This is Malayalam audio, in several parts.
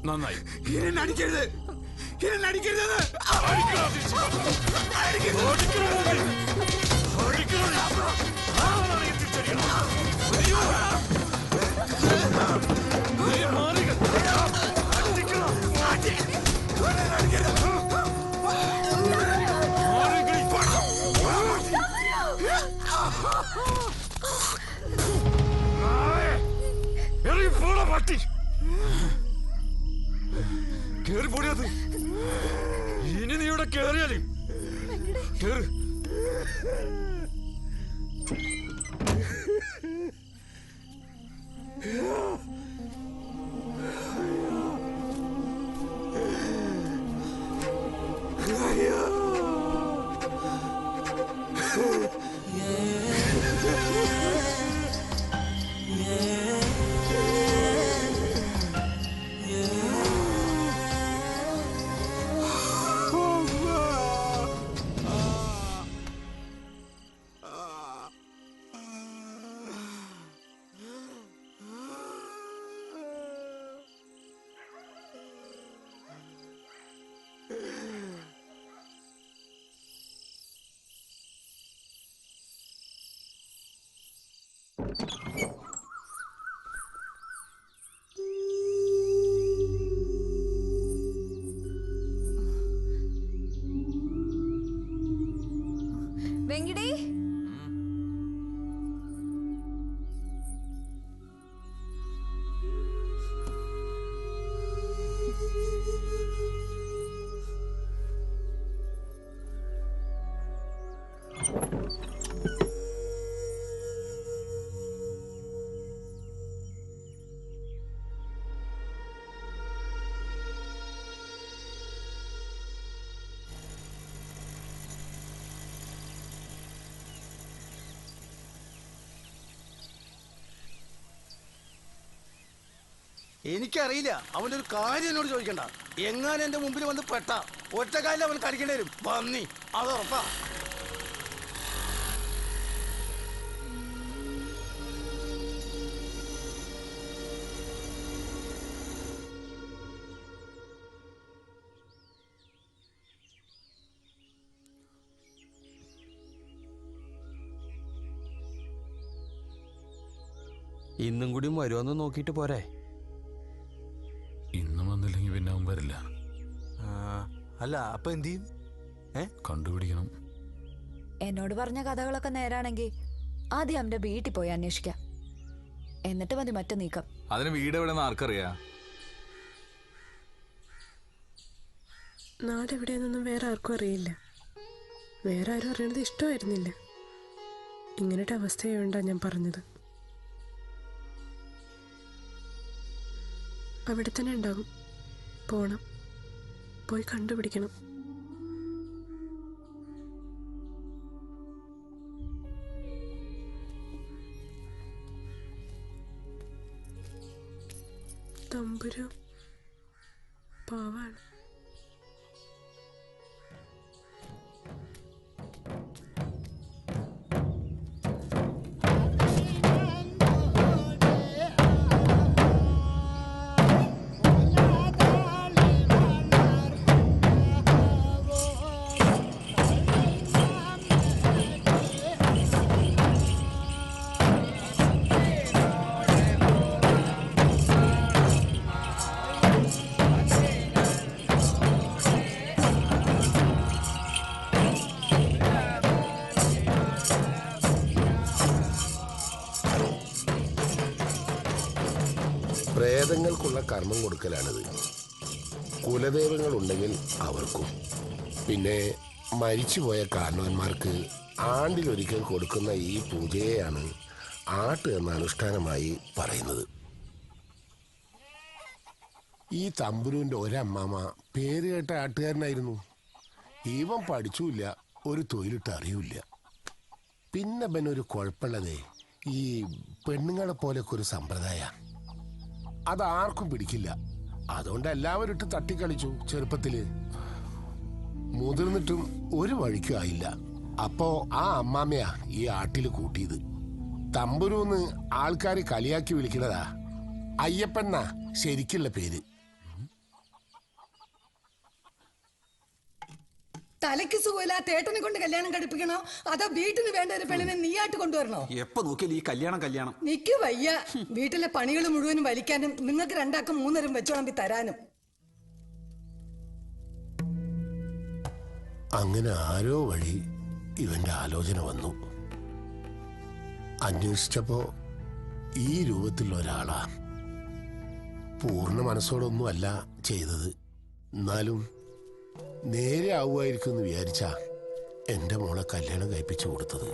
നന്നായി. അടിക്കരുത്, അടിക്കരുത്. പട്ടി കേറി പൊടിയത്. ഇനി നീ ഇവിടെ കേറിയാലേ കേറ്. വെങ്കിടേ, എനിക്കറിയില്ല. അവൻ്റെ ഒരു കാര്യം എന്നോട് ചോദിക്കണ്ട. എങ്ങാനും എന്റെ മുമ്പിൽ വന്ന് പെട്ട ഒറ്റക്കാലിൽ അവൻ കളിക്കേണ്ടി വരും. പന്നി, അത് ഉറപ്പാ. ഇന്നും കൂടി വരുമെന്ന് നോക്കിയിട്ട് പോരെ? ഇന്നും വന്നില്ലെങ്കിൽ പിന്നെ അവൻ വരില്ല. അല്ല, അപ്പൊ എന്ത് ചെയ്യും? കണ്ടുപിടിക്കണം. എന്നോട് പറഞ്ഞ കഥകളൊക്കെ നേരാണെങ്കിൽ ആദ്യം അവന്റെ വീട്ടിൽ പോയി അന്വേഷിക്കാം. എന്നിട്ട് മതി മറ്റു നീക്കം. അതിന് വീട് എവിടെയെന്ന് ആർക്കറിയാ? നാടെവിടെയെന്നൊന്നും വേറെ ആർക്കും അറിയില്ല. വേറെ ആരും അറിയണത് ഇഷ്ടമായിരുന്നില്ല. ഇങ്ങനത്തെ അവസ്ഥയുണ്ടാ ഞാൻ പറഞ്ഞത്. അവിടെ തന്നെ ഉണ്ടാകും. പോണം, പോയി കണ്ടുപിടിക്കണം. തമ്പുരു പാവാണ്. പ്രേതങ്ങൾക്കുള്ള കർമ്മം കൊടുക്കലാണിത്. കുലദൈവങ്ങൾ ഉണ്ടെങ്കിൽ അവർക്കും, പിന്നെ മരിച്ചുപോയ കാരണവന്മാർക്ക് ആണ്ടിലൊരിക്കൽ കൊടുക്കുന്ന ഈ പൂജയെയാണ് ആട്ട് എന്ന അനുഷ്ഠാനമായി പറയുന്നത്. ഈ തമ്പുരുവിൻ്റെ ഒരമ്മാമ പേര് കേട്ട ആട്ടുകാരനായിരുന്നു. ഇവൻ പഠിച്ചില്ല, ഒരു തൊഴിലിട്ട് അറിയില്ല. പിന്നെ ഒരു കുഴപ്പമുള്ളതേ, ഈ പെണ്ണുങ്ങളെ പോലെയൊക്കെ ഒരു സമ്പ്രദായ അതാർക്കും പിടിക്കില്ല. അതുകൊണ്ട് എല്ലാവരും ഇട്ട് തട്ടിക്കളിച്ചു ചെറുപ്പത്തില്. മുതിർന്നിട്ടും ഒരു വഴിക്കും ആയില്ല. അപ്പോ ആ അമ്മാമ്മയാ ഈ ആട്ടില് കൂട്ടിയത്. തമ്പുരൂന്ന് ആൾക്കാര് കളിയാക്കി വിളിക്കണതാ. അയ്യപ്പന്നാ ശരിക്കുള്ള പേര്. തലയ്ക്ക് സുഖമില്ലാത്ത ഏട്ടനെ കൊണ്ട് കല്യാണം കഴിപ്പിക്കണോ അതോ വീട്ടിന് വേണ്ട ഒരു പെണ്ണിനെ നീയായിട്ട് കൊണ്ടുവരണോ? എപ്പോ നോക്കിയാലും ഈ കല്യാണം. നിക്ക് വയ്യ. വീട്ടിലെ പണികൾ മുഴുവനും വലിക്കാനും നിങ്ങൾക്ക് രണ്ടാക്കും മൂന്നരം വെച്ചോളമ്പി തരാനും. അങ്ങനെ ആരോ വഴി ഇവന്റെ ആലോചന വന്നു. അന്വേഷിച്ചപ്പോ ഈ രൂപത്തിലുള്ള ഒരാളാ. പൂർണ്ണ മനസ്സോടൊന്നും അല്ല ചെയ്തത്. എന്നാലും നേരെ ആവുമായിരിക്കും എന്ന് വിചാരിച്ചാ എന്റെ മോളെ കല്യാണം കഴിപ്പിച്ചു കൊടുത്തത്.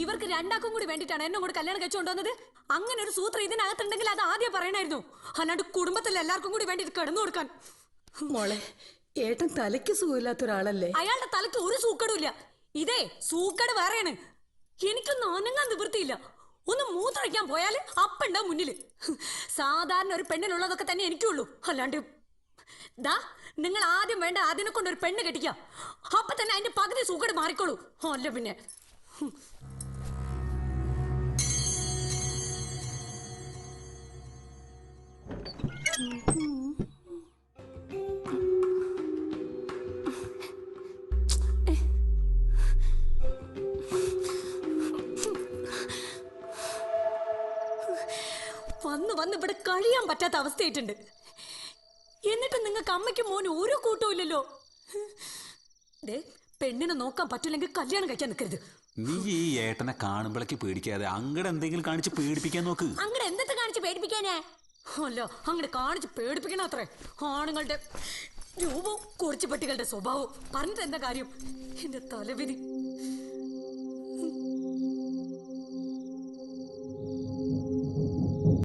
ഇവർക്ക് രണ്ടാക്കും കൂടി വേണ്ടിട്ടാണ് എന്നെ കൂടെ കല്യാണം കഴിച്ചുകൊണ്ടുവന്നത്. അങ്ങനെ ഒരു സൂത്രം ഇതിനകത്തുണ്ടെങ്കിൽ അത് ആദ്യം പറയണായിരുന്നു. അല്ലാണ്ട് കുടുംബത്തിൽ എല്ലാവർക്കും കൂടി വേണ്ടി കിടന്നു കൊടുക്കാൻ. മോളെ, ഏട്ടൻ തലയ്ക്ക് സുഖമില്ലാത്ത ഒരാളല്ലേ? അയാളുടെ തലയ്ക്ക് ഒരു സൂക്കടുമില്ല. ഇതേ സൂക്കട് വേറെയാണ്. എനിക്കൊന്നും അനങ്ങാൻ നിവൃത്തിയില്ല. ഒന്ന് മൂത്രഴിക്കാൻ പോയാല് അപ്പുണ്ടാവും മുന്നില്. സാധാരണ ഒരു പെണ്ണിനുള്ളതൊക്കെ തന്നെ എനിക്കുള്ളൂ. അല്ലാണ്ട് ദാ നിങ്ങൾ ആദ്യം വേണ്ട അതിനെ കൊണ്ട് ഒരു പെണ്ണ് കെട്ടിക്കാം. അപ്പൊ തന്നെ അതിന്റെ പകുതി സൂക്കട് മാറിക്കോളൂ. അല്ല പിന്നെ വന്ന് ഇവിടെ കഴിയാൻ പറ്റാത്ത അവസ്ഥയായിട്ടുണ്ട്. എന്നിട്ട് നിങ്ങൾക്ക് അമ്മയ്ക്കും മോനും ഒരു കൂട്ടവും ഇല്ലല്ലോ. പെണ്ണിനെ നോക്കാൻ പറ്റില്ലെങ്കിൽ കല്യാണം കഴിക്കാൻ നിൽക്കരുത്. നീ ഈ ഏട്ടനെ കാണുമ്പോഴേക്ക് പേടിക്കാതെ അങ്ങടെ എന്തെങ്കിലും കാണിച്ച് പേടിപ്പിക്കാൻ നോക്ക്. അങ്ങടെ എന്തൊക്കെ കാണിച്ച് പേടിപ്പിക്കാനേ? അല്ല, അങ്ങടെ കാണിച്ച് പേടിപ്പിക്കണം അത്രേ. ആണുങ്ങളുടെ രൂപവും കുറിച്ചുപെട്ടികളുടെ സ്വഭാവവും പറഞ്ഞിട്ട് എന്താ കാര്യം? എന്റെ തലവിധി.